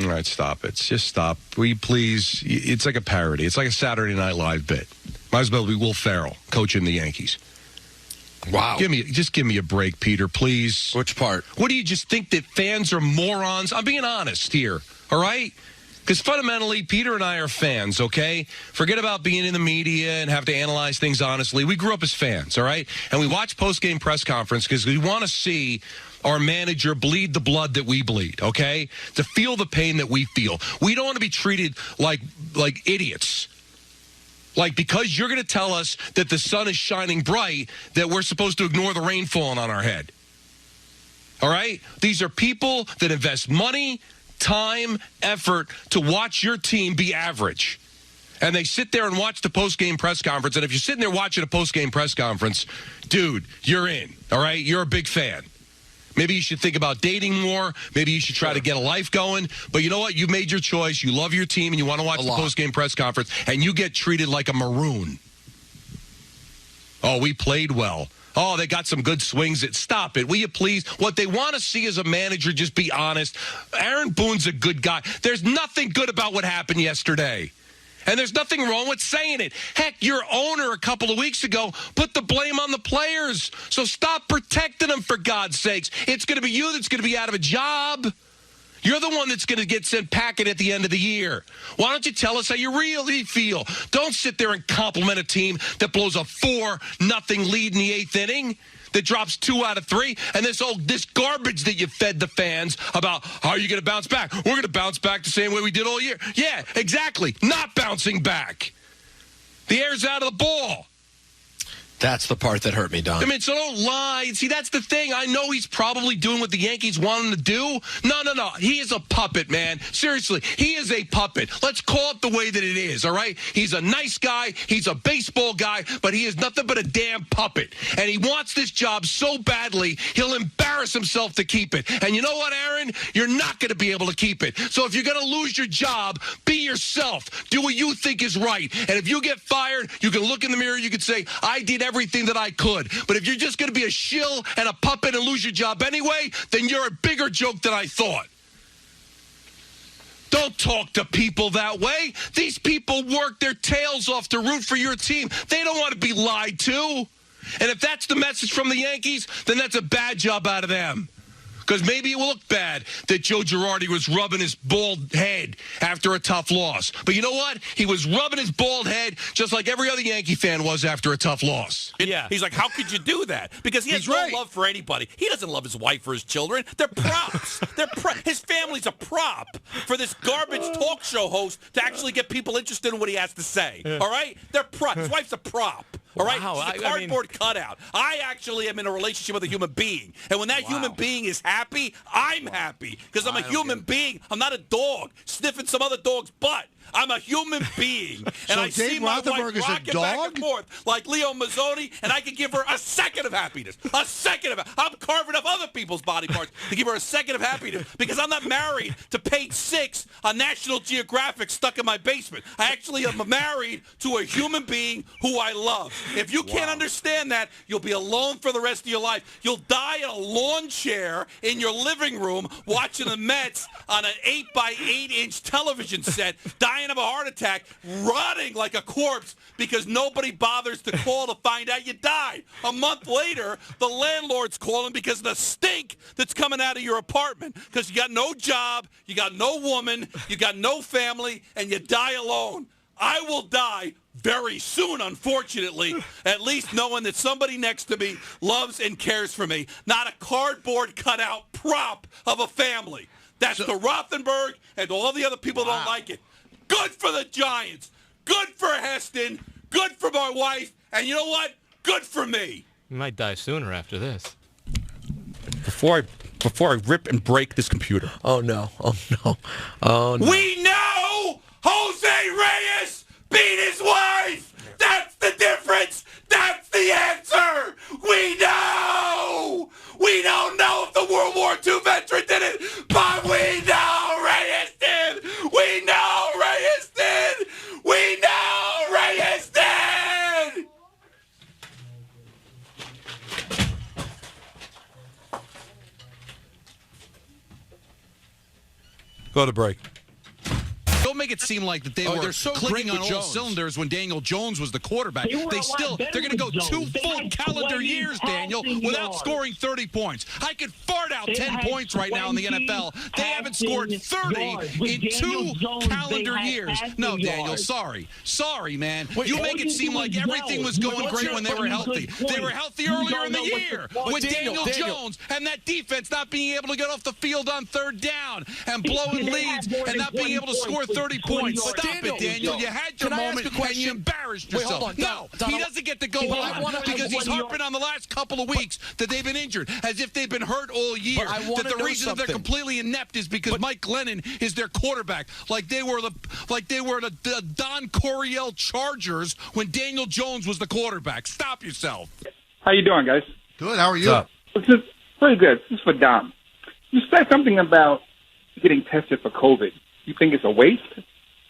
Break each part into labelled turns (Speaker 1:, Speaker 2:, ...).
Speaker 1: All right, stop it. Just stop. Will you please? It's like a parody. It's like a Saturday Night Live bit. Might as well be Will Ferrell coaching the Yankees.
Speaker 2: Wow.
Speaker 1: Just give me a break, Peter, please.
Speaker 2: Which part?
Speaker 1: What do you just think that fans are morons? I'm being honest here, all right? Because fundamentally, Peter and I are fans, okay? Forget about being in the media and have to analyze things honestly. We grew up as fans, all right? And we watch post-game press conference because we want to see our manager bleed the blood that we bleed, okay? To feel the pain that we feel. We don't want to be treated like idiots. Like, because you're going to tell us that the sun is shining bright, that we're supposed to ignore the rain falling on our head. All right? These are people that invest money, time, effort to watch your team be average. And they sit there and watch the post-game press conference. And if you're sitting there watching a post-game press conference, dude, you're in, all right? You're a big fan. Maybe you should think about dating more. Maybe you should try to get a life going. But you know what? You've made your choice. You love your team, and you want to watch the post-game press conference, and you get treated like a maroon. Oh, we played well. Oh, they got some good swings. Stop it. Will you please? What they want to see is a manager just be honest. Aaron Boone's a good guy. There's nothing good about what happened yesterday. And there's nothing wrong with saying it. Heck, your owner a couple of weeks ago put the blame on the players. So stop protecting them, for God's sakes. It's going to be you that's going to be out of a job. You're the one that's going to get sent packing at the end of the year. Why don't you tell us how you really feel? Don't sit there and compliment a team that blows a 4-0 lead in the 8th inning, that drops 2 out of 3, and this garbage that you fed the fans about how are you going to bounce back? We're going to bounce back the same way we did all year. Yeah, exactly. Not bouncing back. The air's out of the ball.
Speaker 2: That's the part that hurt me, Don.
Speaker 1: I mean, so don't lie. See, that's the thing. I know he's probably doing what the Yankees want him to do. No. He is a puppet, man. Seriously, he is a puppet. Let's call it the way that it is, all right? He's a nice guy. He's a baseball guy, but he is nothing but a damn puppet. And he wants this job so badly, he'll embarrass himself to keep it. And you know what, Aaron? You're not going to be able to keep it. So if you're going to lose your job, be yourself. Do what you think is right. And if you get fired, you can look in the mirror, you can say, I did everything that I could. But if you're just going to be a shill and a puppet and lose your job anyway, then you're a bigger joke than I thought. Don't talk to people that way. These people work their tails off to root for your team. They don't want to be lied to. And if that's the message from the Yankees, then that's a bad job out of them. Because maybe it will look bad that Joe Girardi was rubbing his bald head after a tough loss. But you know what? He was rubbing his bald head just like every other Yankee fan was after a tough loss.
Speaker 3: Yeah. He's like, how could you do that? Because he has no love for anybody. He doesn't love his wife or his children. They're props. His family's a prop for this garbage talk show host to actually get people interested in what he has to say. Yeah. All right? They're props. His wife's a prop. All right? Wow. She's a cardboard cutout. I actually am in a relationship with a human being. And when that human being is happy, I'm happy. Because I'm a human being. I'm not a dog sniffing some other dog's butt. I'm a human being. And
Speaker 4: so
Speaker 3: I see my wife rocking back and forth like Leo Mazzoni, and I can give her a second of happiness. A second of it. I'm carving up other people's body parts to give her a second of happiness because I'm not married to page 6 on National Geographic stuck in my basement. I actually am married to a human being who I love. If you can't understand that, you'll be alone for the rest of your life. You'll die in a lawn chair in your living room watching the Mets on an 8x8-inch television set, dying of a heart attack, rotting like a corpse because nobody bothers to call to find out you died. A month later, the landlord's calling because of the stink that's coming out of your apartment because you got no job, you got no woman, you got no family, and you die alone. I will die very soon, unfortunately, at least knowing that somebody next to me loves and cares for me, not a cardboard cutout prop of a family. That's to Rothenberg and to all the other people that don't like it. Good for the Giants. Good for Heston. Good for my wife. And you know what? Good for me.
Speaker 5: You might die sooner after this.
Speaker 3: Before I rip and break this computer.
Speaker 2: Oh, no. Oh, no. Oh, no.
Speaker 3: We know Jose Reyes beat his wife. That's the difference. That's the answer. We know. We don't know if the World War II veteran did it, but we know Reyes did. We know Reyes did. We know Reyes did. Go to break.
Speaker 4: make it seem like that they
Speaker 2: they're
Speaker 4: were
Speaker 2: so
Speaker 4: clicking
Speaker 2: great
Speaker 4: on
Speaker 2: with
Speaker 4: all
Speaker 2: Jones.
Speaker 4: cylinders when Daniel Jones was the quarterback. They're going to go 2 full calendar years, Daniel, without scoring 30 points. I could fart out 10 points right now in the NFL. They haven't scored 30 in 2 calendar years. No, Daniel, sorry. Sorry, man. You make it seem like everything was going great when they were healthy. They were healthy earlier in the year with Daniel Jones and that defense not being able to get off the field on third down and blowing leads and not being able to score 30 points. Stop it, Daniel. You had your moment and you embarrassed yourself.
Speaker 2: Wait, hold on. Don,
Speaker 4: he doesn't get to go on because he's harping on the last couple of weeks that they've been injured as if they've been hurt all year. That the reason that they're completely inept is because Mike Glennon is their quarterback. Like they were the Don Coryell Chargers when Daniel Jones was the quarterback. Stop yourself.
Speaker 6: How you doing, guys?
Speaker 7: Good. How are you?
Speaker 6: This is pretty good. This is for Dom. You said something about getting tested for COVID. You think it's a waste?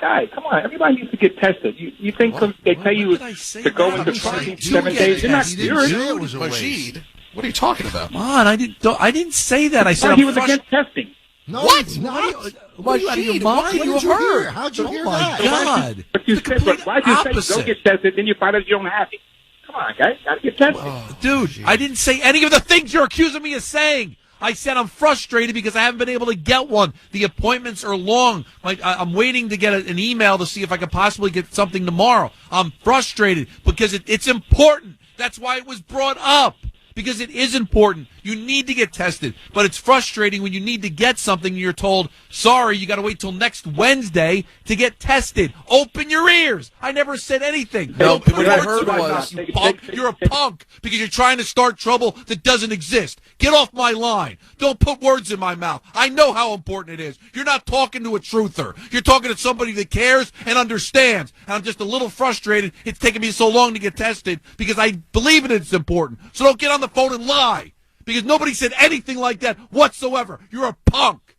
Speaker 6: Guy, come on. Everybody needs to get tested. You think they tell you to go into quarantine 7 days? You're not serious.
Speaker 7: It was a waste.
Speaker 2: Majid, what are you talking about?
Speaker 8: Come on, I didn't say that. I said
Speaker 6: he was against testing.
Speaker 7: No,
Speaker 8: What?
Speaker 7: What?
Speaker 8: What are you out of your mind?
Speaker 7: What
Speaker 8: You
Speaker 7: did
Speaker 8: were
Speaker 7: you hear?
Speaker 8: hurt.
Speaker 7: How'd you hear
Speaker 8: Oh my
Speaker 7: that?
Speaker 8: God!
Speaker 6: But you
Speaker 8: The
Speaker 6: said,
Speaker 8: complete
Speaker 6: why'd you say
Speaker 8: opposite.
Speaker 6: go get tested, then you find out you don't have it? Come on, guys. Gotta get tested.
Speaker 8: Dude, I didn't say any of the things you're accusing me of saying. I said I'm frustrated because I haven't been able to get one. The appointments are long. I'm waiting to get an email to see if I could possibly get something tomorrow. I'm frustrated because it's important. That's why it was brought up. Because it is important. You need to get tested. But it's frustrating when you need to get something and you're told, sorry, you got to wait till next Wednesday to get tested. Open your ears. I never said anything.
Speaker 2: No,
Speaker 8: Don't put
Speaker 2: what I
Speaker 8: words
Speaker 2: heard
Speaker 8: in my
Speaker 2: was-
Speaker 8: mouth, you punk. You're a punk because you're trying to start trouble that doesn't exist. Get off my line. Don't put words in my mouth. I know how important it is. You're not talking to a truther. You're talking to somebody that cares and understands. And I'm just a little frustrated. It's taken me so long to get tested because I believe in it's important. So don't get on the phone and lie because nobody said anything like that whatsoever. You're a punk.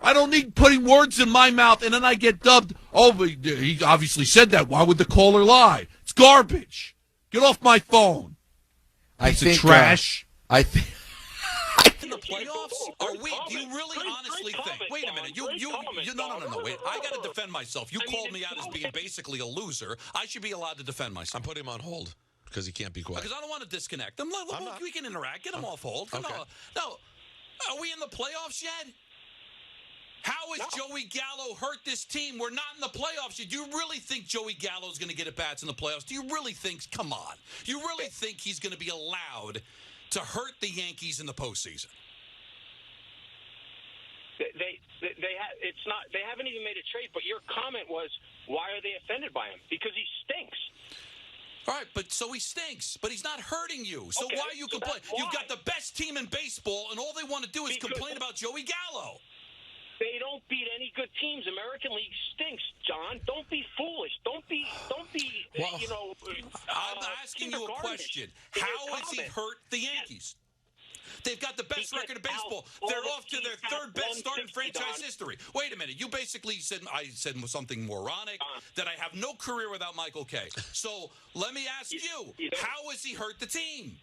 Speaker 8: I don't need putting words in my mouth and then I get dubbed. Oh, but he obviously said that. Why would the caller lie? It's garbage. Get off my phone.
Speaker 2: I think
Speaker 8: Trash.
Speaker 2: I think.
Speaker 3: In the playoffs? Are we? Do you really honestly think? Wait a minute. You no. Wait. I got to defend myself. You called me out as being basically a loser. I should be allowed to defend myself.
Speaker 2: I'm putting him on hold because he can't be quiet.
Speaker 3: Because I don't want to disconnect them. We can interact. Get them off hold.
Speaker 2: Okay.
Speaker 3: No. Are we in the playoffs yet? How has Joey Gallo hurt this team? We're not in the playoffs yet. Do you really think Joey Gallo is going to get at bats in the playoffs? Do you really think? Come on. Do you really think he's going to be allowed to hurt the Yankees in the postseason?
Speaker 9: They haven't even made a trade, but your comment was, why are they offended by him? Because he stinks.
Speaker 3: All right, but so he stinks, but he's not hurting you. So
Speaker 9: Okay,
Speaker 3: why are you
Speaker 9: so
Speaker 3: complaining?
Speaker 9: that's why.
Speaker 3: You've got the best team in baseball, and all they want to do is
Speaker 9: Because-
Speaker 3: complain about Joey Gallo.
Speaker 9: They don't beat any good teams. American League stinks, John. Don't be foolish. Don't be.
Speaker 3: Well,
Speaker 9: you know.
Speaker 3: I'm asking you a
Speaker 9: kindergartenish
Speaker 3: question.
Speaker 9: in your
Speaker 3: How has he
Speaker 9: comment.
Speaker 3: hurt the Yankees? They've got the best
Speaker 9: He
Speaker 3: record of
Speaker 9: gets
Speaker 3: baseball.
Speaker 9: out
Speaker 3: They're
Speaker 9: all
Speaker 3: off to
Speaker 9: the
Speaker 3: their
Speaker 9: teams
Speaker 3: third
Speaker 9: at
Speaker 3: best start in
Speaker 9: 160,
Speaker 3: franchise
Speaker 9: Don.
Speaker 3: history. Wait a minute. You basically said I said something moronic, that I have no career without Michael Kay. So let me ask you, how has he hurt the team?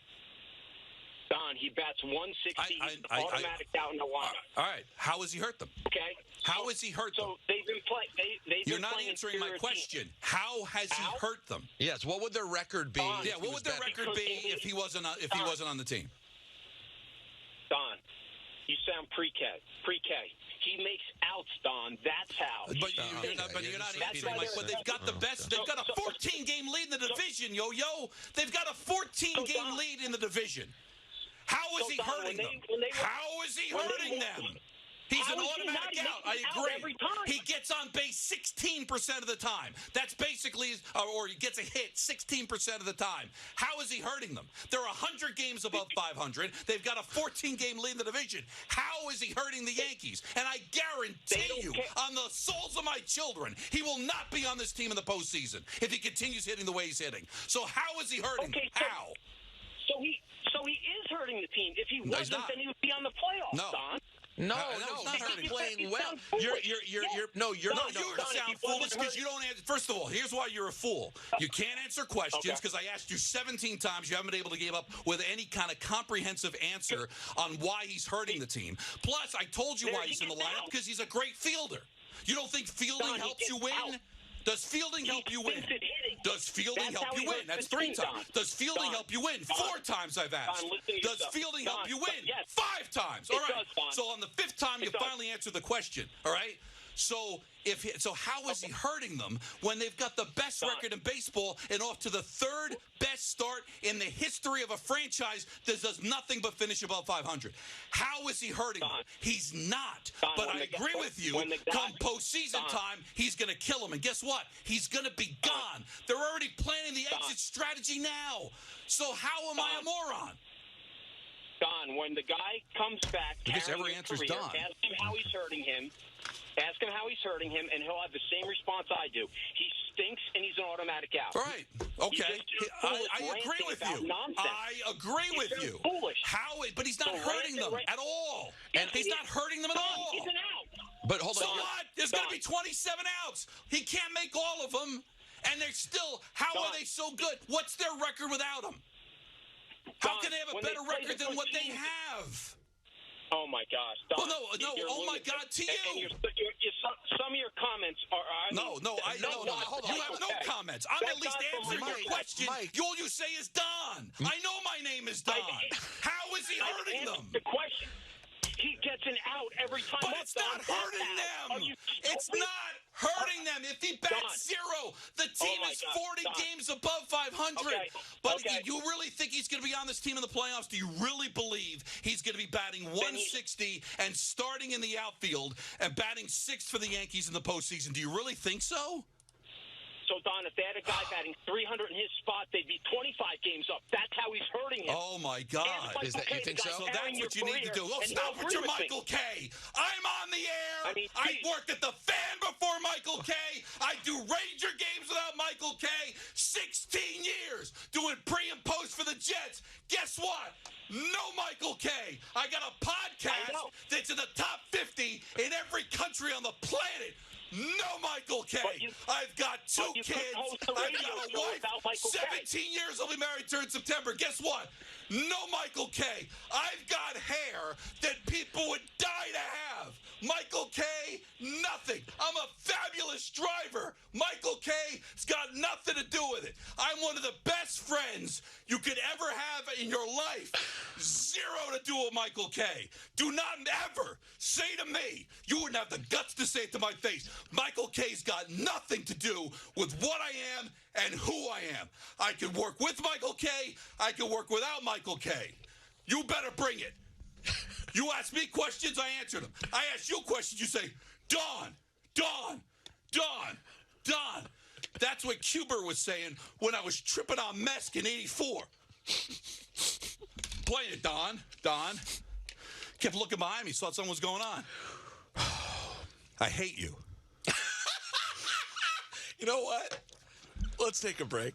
Speaker 9: Don, he bats 160, automatic out in the line.
Speaker 3: All right. How has he hurt them?
Speaker 9: Okay.
Speaker 3: How has he hurt them?
Speaker 9: So they've been playing. They've
Speaker 3: You're
Speaker 9: been
Speaker 3: not
Speaker 9: playing
Speaker 3: answering my
Speaker 9: inferior
Speaker 3: question.
Speaker 9: teams.
Speaker 3: How has he
Speaker 9: How?
Speaker 3: hurt them?
Speaker 2: Yes. What would their record be?
Speaker 3: Yeah,
Speaker 2: if he
Speaker 3: what
Speaker 2: was
Speaker 3: would their
Speaker 2: better?
Speaker 3: record be if he wasn't on the team?
Speaker 9: Don, you sound pre-K. He makes outs, Don. That's how.
Speaker 3: But
Speaker 9: He
Speaker 3: you're not,
Speaker 9: stinks.
Speaker 3: answering my question. They've got the best. They've got a 14-game lead in the division, yo. They've got a 14-game lead in the division. How is he
Speaker 9: Don,
Speaker 3: hurting them? How is he hurting them? He's an
Speaker 9: How is he
Speaker 3: automatic
Speaker 9: not
Speaker 3: out. I
Speaker 9: making out
Speaker 3: agree.
Speaker 9: every time?
Speaker 3: He gets on base 16% of the time. That's basically, or he gets a hit 16% of the time. How is he hurting them? They're 100 games above 500. They've got a 14-game lead in the division. How is he hurting the Yankees? And I guarantee you, on the souls of my children, he will not be on this team in the postseason if he continues hitting the way he's hitting. So how is he hurting them? How?
Speaker 9: So he is hurting the team. If he
Speaker 3: No, he's
Speaker 9: wasn't,
Speaker 3: not.
Speaker 9: then he would be on the playoffs,
Speaker 3: No.
Speaker 9: Don.
Speaker 2: No,
Speaker 3: he's not
Speaker 2: he's
Speaker 3: hurting.
Speaker 2: playing well.
Speaker 9: You're
Speaker 2: No, you're
Speaker 3: No,
Speaker 2: not.
Speaker 3: you
Speaker 9: Don,
Speaker 3: sound
Speaker 9: if he
Speaker 3: foolish
Speaker 9: wasn't
Speaker 3: because you don't answer. First of all, here's why you're a fool. You can't answer questions because I asked you 17 times. You haven't been able to give up with any kind of comprehensive answer on why he's hurting the team. Plus, I told you why he's in the lineup because he's a great fielder. You don't think fielding
Speaker 9: Don, he
Speaker 3: helps you
Speaker 9: gets
Speaker 3: win?
Speaker 9: out.
Speaker 3: Does fielding help you win?
Speaker 9: Stinks at hitting.
Speaker 3: Does fielding
Speaker 9: That's
Speaker 3: help
Speaker 9: how
Speaker 3: you
Speaker 9: he
Speaker 3: win?
Speaker 9: works
Speaker 3: That's
Speaker 9: the
Speaker 3: 3
Speaker 9: team,
Speaker 3: times.
Speaker 9: Don.
Speaker 3: Does fielding
Speaker 9: Don.
Speaker 3: help you win?
Speaker 9: Don.
Speaker 3: 4 times I've asked.
Speaker 9: Don, listen to
Speaker 3: Does
Speaker 9: yourself.
Speaker 3: fielding
Speaker 9: Don,
Speaker 3: help you win?
Speaker 9: yes.
Speaker 3: 5 times.
Speaker 9: It
Speaker 3: All right.
Speaker 9: does, Don.
Speaker 3: So on the 5th time,
Speaker 9: It
Speaker 3: you
Speaker 9: does.
Speaker 3: finally answer the question. All right. So how is he hurting them when they've got the best
Speaker 9: Don.
Speaker 3: record in baseball and off to the 3rd best start in the history of a franchise that does nothing but finish above 500? How is he hurting
Speaker 9: Don.
Speaker 3: them? He's not.
Speaker 9: Don,
Speaker 3: But
Speaker 9: when
Speaker 3: I
Speaker 9: the guy-
Speaker 3: agree with you.
Speaker 9: when the guy-
Speaker 3: Come postseason
Speaker 9: Don.
Speaker 3: time, he's going to kill him. And guess what? He's going to be gone. They're already planning the
Speaker 9: Don.
Speaker 3: exit strategy now. So how am I a
Speaker 9: Don.
Speaker 3: moron?
Speaker 9: Don, when the guy comes back,
Speaker 2: I guess
Speaker 9: carrying
Speaker 2: every
Speaker 9: his
Speaker 2: answer's
Speaker 9: career,
Speaker 2: Don.
Speaker 9: ask him how he's hurting him. Ask him how he's hurting him, and he'll have the same response I do. He stinks, and he's an automatic out.
Speaker 3: All right. Okay.
Speaker 9: He's just
Speaker 3: I
Speaker 9: foolish,
Speaker 3: agree with
Speaker 9: ranting
Speaker 3: you.
Speaker 9: about nonsense.
Speaker 3: I agree
Speaker 9: He's
Speaker 3: with
Speaker 9: very
Speaker 3: you.
Speaker 9: foolish.
Speaker 3: But he's not
Speaker 9: So
Speaker 3: hurting them
Speaker 9: ranting,
Speaker 3: at all.
Speaker 9: Yes,
Speaker 3: And he's
Speaker 9: he
Speaker 3: not
Speaker 9: is.
Speaker 3: hurting them at
Speaker 9: Don,
Speaker 3: all.
Speaker 9: he's an out.
Speaker 2: But hold
Speaker 3: So
Speaker 2: on.
Speaker 3: what? There's going to
Speaker 9: Don.
Speaker 3: be 27 outs. He can't make all of them. And they're still, how are
Speaker 9: Don.
Speaker 3: they so good? What's their record without him? How
Speaker 9: Don,
Speaker 3: can they have a
Speaker 9: when they
Speaker 3: better
Speaker 9: play
Speaker 3: record than
Speaker 9: different
Speaker 3: what they
Speaker 9: teams-
Speaker 3: have?
Speaker 9: Oh my gosh! Don,
Speaker 3: Well, no.
Speaker 9: you're
Speaker 3: Oh my
Speaker 9: lunatic.
Speaker 3: God, to
Speaker 9: And
Speaker 3: you.
Speaker 9: Some of your comments are. I
Speaker 3: No,
Speaker 9: mean,
Speaker 3: no.
Speaker 2: hold on.
Speaker 3: You have no
Speaker 9: okay.
Speaker 3: comments. I'm
Speaker 9: That's
Speaker 3: at least
Speaker 9: not the
Speaker 3: answering
Speaker 9: real
Speaker 3: your
Speaker 9: question.
Speaker 3: question. All you say is Don. I know my name is Don. How is he hurting them?
Speaker 9: The question. He gets an out every time.
Speaker 3: But
Speaker 9: up,
Speaker 3: it's
Speaker 9: Don.
Speaker 3: not hurting
Speaker 9: Are
Speaker 3: them.
Speaker 9: you
Speaker 3: It's
Speaker 9: stupid?
Speaker 3: not hurting them. If he bats
Speaker 9: Don.
Speaker 3: 0, the team
Speaker 9: my
Speaker 3: is
Speaker 9: God,
Speaker 3: 40
Speaker 9: Don.
Speaker 3: games above 500.
Speaker 9: Okay,
Speaker 3: But
Speaker 9: okay.
Speaker 3: you really think he's going to be on this team in the playoffs? Do you really believe he's going to be batting 160 and starting in the outfield and batting 6th for the Yankees in the postseason? Do you really think so?
Speaker 9: So, Don, if they had a guy batting 300 in his spot, they'd be 25 games up. That's how he's hurting him.
Speaker 3: Oh, my God.
Speaker 9: And
Speaker 2: Is that-
Speaker 9: Michael
Speaker 2: you
Speaker 9: Kay,
Speaker 2: think
Speaker 9: the guy
Speaker 2: so?
Speaker 3: So
Speaker 9: carrying
Speaker 3: that's what
Speaker 9: your
Speaker 3: you need to do.
Speaker 9: career,
Speaker 3: Oh,
Speaker 9: and
Speaker 3: stop
Speaker 9: he'll
Speaker 3: with your
Speaker 9: agree with me.
Speaker 3: Michael Kay. I'm on the air.
Speaker 9: I mean,
Speaker 3: I
Speaker 9: geez.
Speaker 3: worked at the Fan before Michael Kay. I do Ranger games without Michael Kay. 16 years doing pre and post for the Jets. Guess what? No Michael Kay. I got a
Speaker 9: I know.
Speaker 3: podcast that's in the top 50 in every country on the planet. No Michael Kay.
Speaker 9: But you-
Speaker 3: I've got 2
Speaker 9: but you couldn't
Speaker 3: kids.
Speaker 9: host a
Speaker 3: I've
Speaker 9: radio
Speaker 3: got a
Speaker 9: show
Speaker 3: wife.
Speaker 9: without Michael Kay.
Speaker 3: 17 years. I'll be married to her in September. Guess what? No Michael Kay. I've got hair that people would die to have. Michael Kay, nothing. I'm a fabulous driver. Michael Kay's got nothing to do with it. I'm one of the best friends you could ever have in your life. 0 to do with Michael Kay. Do not ever say to me, you wouldn't have the guts to say it to my face, Michael Kay's got nothing to do with what I am and who I am. I could work with Michael Kay. I could work without Michael Kay. You better bring it. You ask me questions, I answer them. I ask you questions, you say, Don, Don, Don, Don. That's what Cuber was saying when I was tripping on Mesk in 84. Playing it, Don, Don. Kept looking behind me, thought something was going on. I hate you.
Speaker 2: You know what? Let's take a break.